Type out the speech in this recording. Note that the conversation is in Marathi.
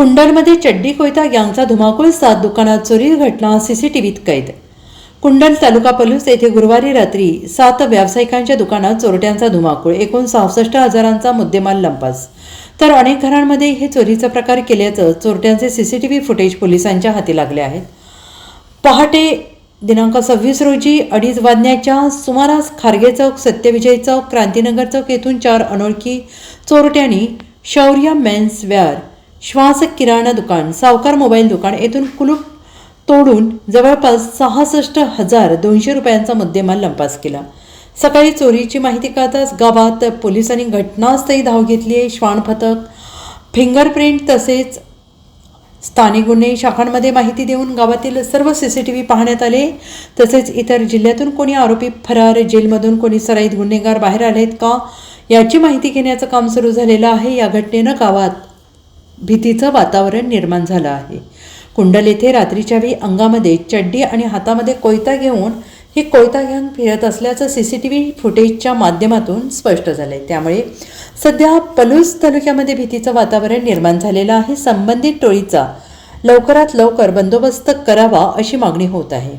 कुंडलमध्ये चड्डी कोयता गँगचा धुमाकूळ, 7 दुकानात चोरी, घटना सीसीटीव्हीत कैद। कुंडल तालुका पलूस येथे गुरुवारी रात्री 7 व्यावसायिकांच्या दुकानात चोरट्यांचा धुमाकूळ, एकूण 66,000चा मुद्देमाल लंपास। तर अनेक घरांमध्ये हे चोरीचा प्रकार केल्याचं चोरट्यांचे सीसीटीव्ही फुटेज पोलिसांच्या हाती लागले आहेत। पहाटे दिनांक 26 रोजी 2:30 वाजण्याच्या सुमारास खारगे चौक, सत्यविजय चौक, क्रांतीनगर चौक येथून 4 अनोळखी चोरट्यांनी शौर्य मेन्स वेअर, श्वास किराणा दुकान, सावकार मोबाईल दुकान येथून कुलूप तोडून जवळपास 66,200 रुपयांचा मुद्देमाल लंपास केला। सकाळी चोरीची माहिती कळताच गावात पोलिसांनी घटनास्थळी धाव घेतली आहे। श्वान पथक, फिंगरप्रिंट तसेच स्थानिक गुन्हे शाखांमध्ये माहिती देऊन गावातील सर्व सीसीटीव्ही पाहण्यात आले। तसेच इतर जिल्ह्यातून कोणी आरोपी फरार, जेलमधून कोणी सराईत गुन्हेगार बाहेर आलेत का याची माहिती घेण्याचं काम सुरू झालेलं आहे। या घटनेनं गावात भीतीचं वातावरण निर्माण झालं आहे। कुंडल येथे रात्रीच्या वेळी अंगामध्ये चड्डी आणि हातामध्ये कोयता घेऊन ही कोयता गँग फिरत असल्याचं सीसीटीव्ही फुटेजच्या माध्यमातून स्पष्ट झालंय। त्यामुळे सध्या पलूस तालुक्यामध्ये भीतीचं वातावरण निर्माण झालेलं आहे। संबंधित टोळीचा लवकरात लवकर बंदोबस्त करावा अशी मागणी होत आहे।